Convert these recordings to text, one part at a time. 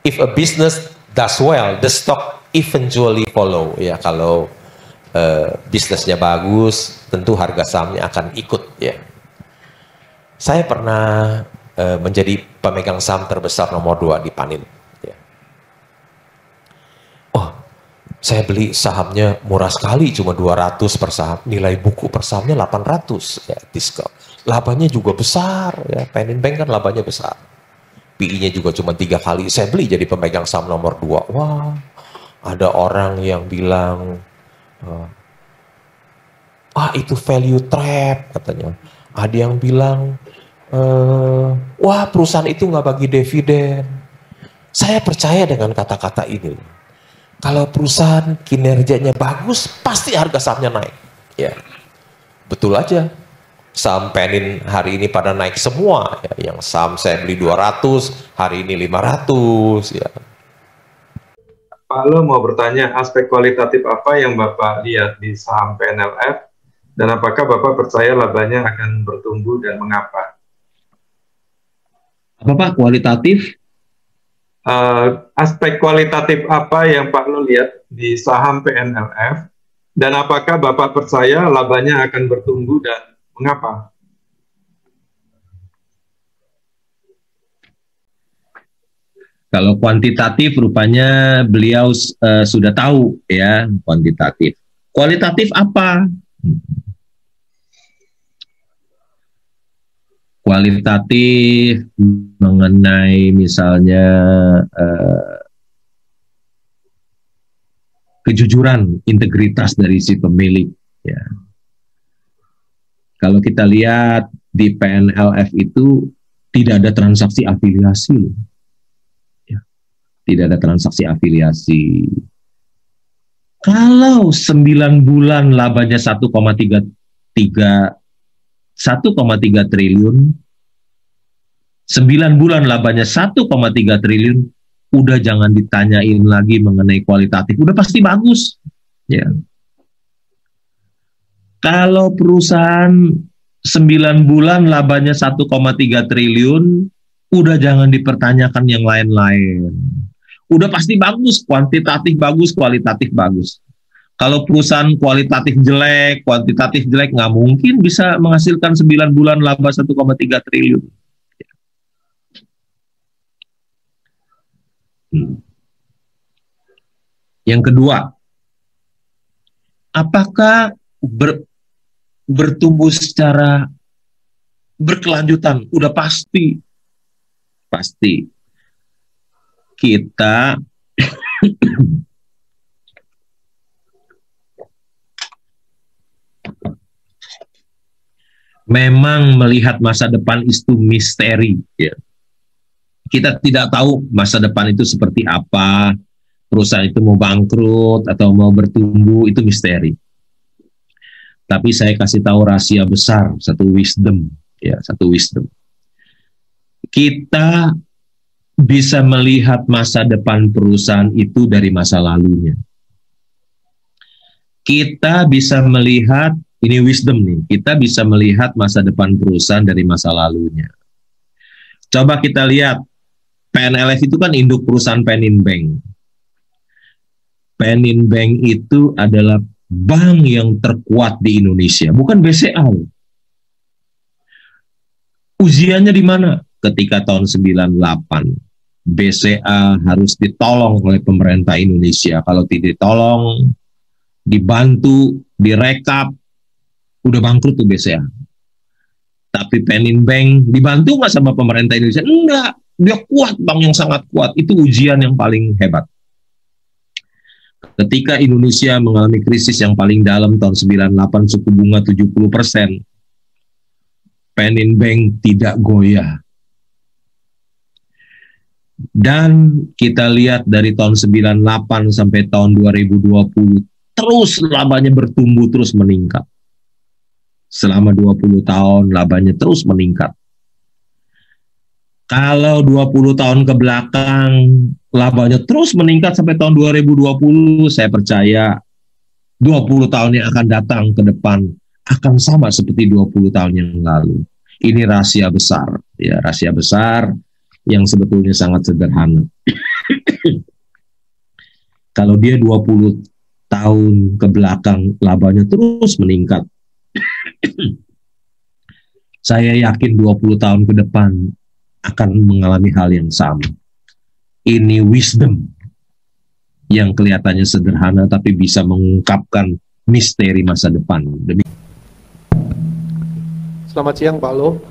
if a business does well, the stock eventually follow. Ya, kalau bisnisnya bagus, tentu harga sahamnya akan ikut. Ya, saya pernah menjadi pemegang saham terbesar nomor 2 di Panin. Ya. Oh, saya beli sahamnya murah sekali, cuma 200 per saham. Nilai buku per sahamnya 800, ya, diskon. Labanya juga besar, ya. Panin Bank kan labanya besar. PI-nya juga cuma 3 kali. Saya beli jadi pemegang saham nomor 2. Wah, ada orang yang bilang, itu value trap katanya. Ada yang bilang, wah perusahaan itu nggak bagi dividen. Saya percaya dengan kata-kata ini. Kalau perusahaan kinerjanya bagus, pasti harga sahamnya naik. Ya, betul aja. Saham Panin hari ini pada naik semua. Ya. Yang saham saya beli 200, hari ini 500. Ya. Pak Lo mau bertanya, aspek kualitatif apa yang Bapak lihat di saham PNLF? Dan apakah Bapak percaya labanya akan bertumbuh dan mengapa? Apa Pak, kualitatif? Aspek kualitatif apa yang Pak Lo lihat di saham PNLF? Dan apakah Bapak percaya labanya akan bertumbuh dan mengapa? Kalau kuantitatif rupanya beliau sudah tahu ya, kuantitatif. Kualitatif apa? Kualitatif mengenai misalnya kejujuran, integritas dari si pemilik. Ya. Kalau kita lihat di PNLF itu tidak ada transaksi afiliasi loh. Ya. Tidak ada transaksi afiliasi. Kalau 9 bulan labanya 1,3 triliun, 9 bulan labanya 1,3 triliun, udah jangan ditanyain lagi mengenai kualitatif, udah pasti bagus. Ya. Kalau perusahaan 9 bulan labanya 1,3 triliun, udah jangan dipertanyakan yang lain-lain. Udah pasti bagus, kuantitatif bagus, kualitatif bagus. Kalau perusahaan kualitatif jelek, kuantitatif jelek, nggak mungkin bisa menghasilkan 9 bulan laba 1,3 triliun. Yang kedua, apakah bertumbuh secara berkelanjutan? Udah pasti. Pasti. Kita memang melihat masa depan itu misteri. Ya. Kita tidak tahu masa depan itu seperti apa, perusahaan itu mau bangkrut atau mau bertumbuh, itu misteri. Tapi saya kasih tahu rahasia besar, satu wisdom. Ya, satu wisdom. Kita bisa melihat masa depan perusahaan itu dari masa lalunya. Kita bisa melihat, ini wisdom nih, kita bisa melihat masa depan perusahaan dari masa lalunya. Coba kita lihat, PNLF itu kan induk perusahaan Panin Bank. Panin Bank itu adalah bank yang terkuat di Indonesia, bukan BCA. Ujiannya di mana? Ketika tahun 98, BCA harus ditolong oleh pemerintah Indonesia. Kalau tidak ditolong, dibantu, direkap, udah bangkrut tuh BCA. Tapi Panin Bank dibantu nggak sama pemerintah Indonesia? Enggak, dia kuat, bank yang sangat kuat. Itu ujian yang paling hebat. Ketika Indonesia mengalami krisis yang paling dalam tahun 98, suku bunga 70%, Panin Bank tidak goyah. Dan kita lihat dari tahun 98 sampai tahun 2020, terus labanya bertumbuh, terus meningkat. Selama 20 tahun labanya terus meningkat. Kalau 20 tahun ke belakang labanya terus meningkat sampai tahun 2020, saya percaya 20 tahun yang akan datang ke depan akan sama seperti 20 tahun yang lalu. Ini rahasia besar, ya, rahasia besar yang sebetulnya sangat sederhana. Kalau dia 20 tahun ke belakang labanya terus meningkat, saya yakin 20 tahun ke depan akan mengalami hal yang sama. Ini wisdom yang kelihatannya sederhana tapi bisa mengungkapkan misteri masa depan. Selamat siang Pak Lo.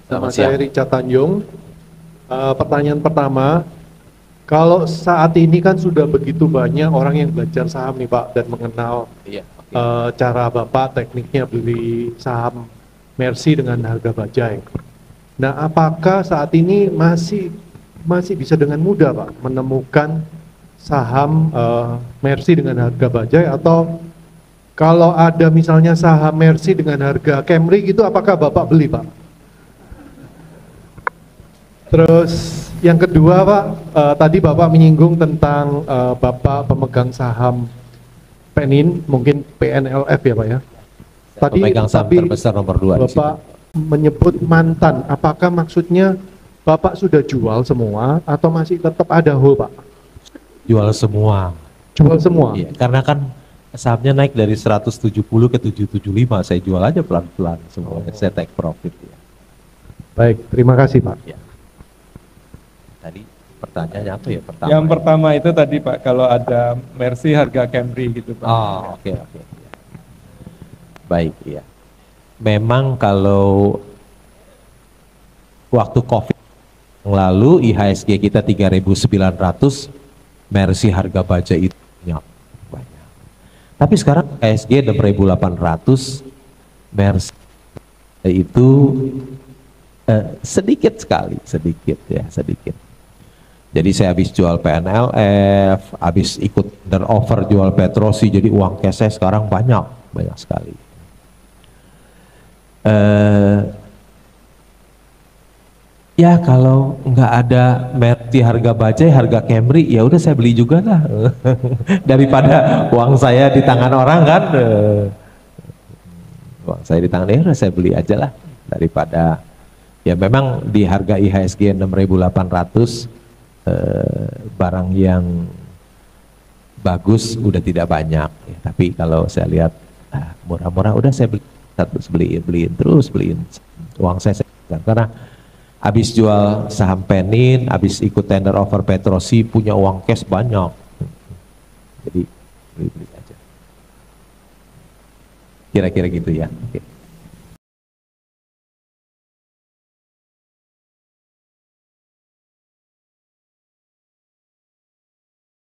Nama saya Richard Tanjung. Pertanyaan pertama, kalau saat ini kan sudah begitu banyak orang yang belajar saham nih Pak dan mengenal cara Bapak tekniknya beli saham Mercy dengan harga bajai. Nah, apakah saat ini masih bisa dengan mudah Pak menemukan saham Mercy dengan harga bajai, atau kalau ada misalnya saham Mercy dengan harga Camry gitu, apakah Bapak beli Pak? Terus yang kedua Pak, tadi Bapak menyinggung tentang Bapak pemegang saham Penin, mungkin PNLF ya Pak ya. Tadi pemegang saham terbesar nomor 2 Bapak menyebut mantan, apakah maksudnya Bapak sudah jual semua atau masih tetap ada hold Pak? Jual semua. Jual semua? Iya, karena kan sahamnya naik dari 170 ke 775, saya jual aja pelan-pelan semuanya, saya take profit. Ya. Baik, terima kasih Pak. Ya. Tadi pertanyaannya apa ya pertama? Yang pertama itu tadi Pak, kalau ada Mercy harga Camry gitu Pak. Oh, oke. Baik, ya. Memang kalau waktu COVID yang lalu IHSG kita 3.900, Mercy harga baja itu banyak. Tapi sekarang IHSG 6.800, Mercy itu sedikit sekali, sedikit. Jadi saya habis jual PNLF, habis ikut offer jual Petrosi, jadi uang cash saya sekarang banyak sekali. Ya kalau nggak ada Mercy harga bajai, harga Camry, ya udah saya beli juga lah. Daripada uang saya di tangan orang kan, uang saya di tangan dia, saya beli aja lah. Daripada, ya memang di harga IHSG 6.800, barang yang bagus udah tidak banyak. Ya, tapi kalau saya lihat murah-murah, udah saya beliin terus uang saya karena habis jual saham Penin, habis ikut tender offer Petrosi, punya uang cash banyak, jadi beli aja, kira-kira gitu ya. Oke.